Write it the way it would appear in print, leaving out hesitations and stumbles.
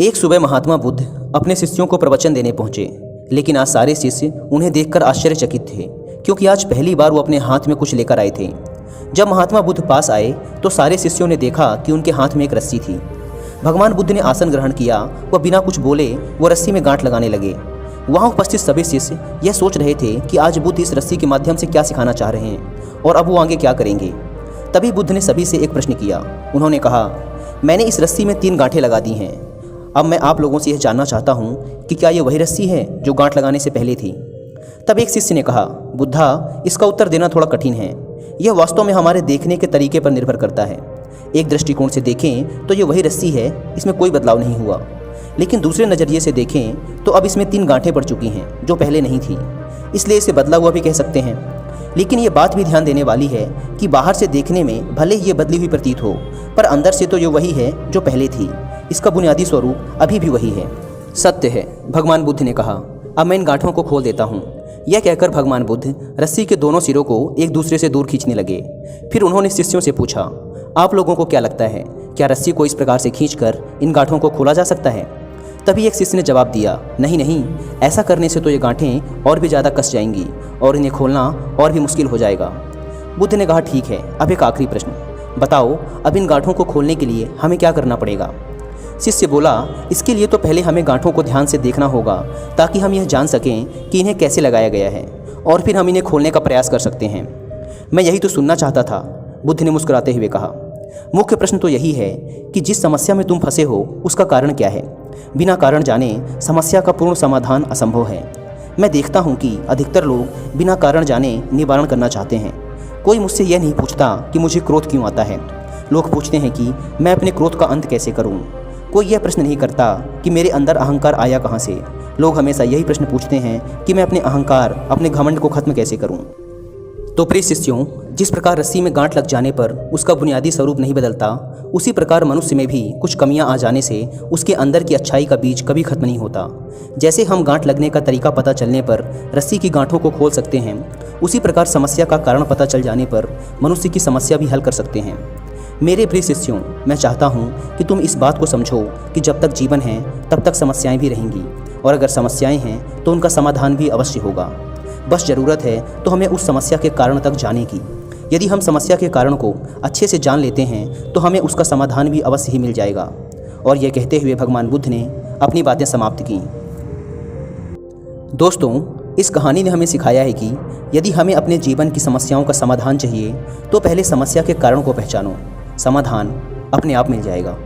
एक सुबह महात्मा बुद्ध अपने शिष्यों को प्रवचन देने पहुंचे, लेकिन आज सारे शिष्य उन्हें देखकर आश्चर्यचकित थे, क्योंकि आज पहली बार वो अपने हाथ में कुछ लेकर आए थे। जब महात्मा बुद्ध पास आए तो सारे शिष्यों ने देखा कि उनके हाथ में एक रस्सी थी। भगवान बुद्ध ने आसन ग्रहण किया। वह बिना कुछ बोले वो रस्सी में गांठ लगाने लगे। वहाँ उपस्थित सभी शिष्य यह सोच रहे थे कि आज बुद्ध इस रस्सी के माध्यम से क्या सिखाना चाह रहे हैं और अब वो आगे क्या करेंगे। तभी बुद्ध ने सभी से एक प्रश्न किया। उन्होंने कहा, मैंने इस रस्सी में 3 गांठें लगा दी हैं। अब मैं आप लोगों से यह जानना चाहता हूँ कि क्या ये वही रस्सी है जो गांठ लगाने से पहले थी। तब एक शिष्य ने कहा, बुद्धा, इसका उत्तर देना थोड़ा कठिन है। यह वास्तव में हमारे देखने के तरीके पर निर्भर करता है। एक दृष्टिकोण से देखें तो ये वही रस्सी है, इसमें कोई बदलाव नहीं हुआ। लेकिन दूसरे नज़रिए से देखें तो अब इसमें 3 गांठें पड़ चुकी हैं जो पहले नहीं थी, इसलिए इसे बदला हुआ भी कह सकते हैं। लेकिन ये बात भी ध्यान देने वाली है कि बाहर से देखने में भले ही ये बदली हुई प्रतीत हो, पर अंदर से तो ये वही है जो पहले थी। इसका बुनियादी स्वरूप अभी भी वही है। सत्य है, भगवान बुद्ध ने कहा। अब मैं इन गांठों को खोल देता हूँ। यह कहकर भगवान बुद्ध रस्सी के दोनों सिरों को एक दूसरे से दूर खींचने लगे। फिर उन्होंने शिष्यों से पूछा, आप लोगों को क्या लगता है, क्या रस्सी को इस प्रकार से खींचकर इन गांठों को खोला जा सकता है? तभी एक शिष्य ने जवाब दिया, नहीं नहीं, ऐसा करने से तो ये गांठें और भी ज़्यादा कस जाएंगी और इन्हें खोलना और भी मुश्किल हो जाएगा। बुद्ध ने कहा, ठीक है, अब एक आखिरी प्रश्न बताओ, अब इन गांठों को खोलने के लिए हमें क्या करना पड़ेगा? शिष्य बोला, इसके लिए तो पहले हमें गांठों को ध्यान से देखना होगा ताकि हम यह जान सकें कि इन्हें कैसे लगाया गया है, और फिर हम इन्हें खोलने का प्रयास कर सकते हैं। मैं यही तो सुनना चाहता था, बुद्ध ने मुस्कुराते हुए कहा। मुख्य प्रश्न तो यही है कि जिस समस्या में तुम फंसे हो उसका कारण क्या है। बिना कारण जाने समस्या का पूर्ण समाधान असंभव है। मैं देखता हूँ कि अधिकतर लोग बिना कारण जाने निवारण करना चाहते हैं। कोई मुझसे यह नहीं पूछता कि मुझे क्रोध क्यों आता है। लोग पूछते हैं कि मैं अपने क्रोध का अंत कैसे करूँ। कोई यह प्रश्न नहीं करता कि मेरे अंदर अहंकार आया कहाँ से। लोग हमेशा यही प्रश्न पूछते हैं कि मैं अपने अहंकार, अपने घमंड को खत्म कैसे करूँ। तो प्रिय शिष्यों, जिस प्रकार रस्सी में गांठ लग जाने पर उसका बुनियादी स्वरूप नहीं बदलता, उसी प्रकार मनुष्य में भी कुछ कमियां आ जाने से उसके अंदर की अच्छाई का बीज कभी खत्म नहीं होता। जैसे हम गांठ लगने का तरीका पता चलने पर रस्सी की गांठों को खोल सकते हैं, उसी प्रकार समस्या का कारण पता चल जाने पर मनुष्य की समस्या भी हल कर सकते हैं। मेरे प्रिय शिष्यों, मैं चाहता हूँ कि तुम इस बात को समझो कि जब तक जीवन है तब तक समस्याएँ भी रहेंगी, और अगर समस्याएँ हैं तो उनका समाधान भी अवश्य होगा। बस ज़रूरत है तो हमें उस समस्या के कारण तक जाने की। यदि हम समस्या के कारण को अच्छे से जान लेते हैं तो हमें उसका समाधान भी अवश्य ही मिल जाएगा। और यह कहते हुए भगवान बुद्ध ने अपनी बातें समाप्त की। दोस्तों, इस कहानी ने हमें सिखाया है कि यदि हमें अपने जीवन की समस्याओं का समाधान चाहिए तो पहले समस्या के कारण को पहचानो। समाधान अपने आप मिल जाएगा।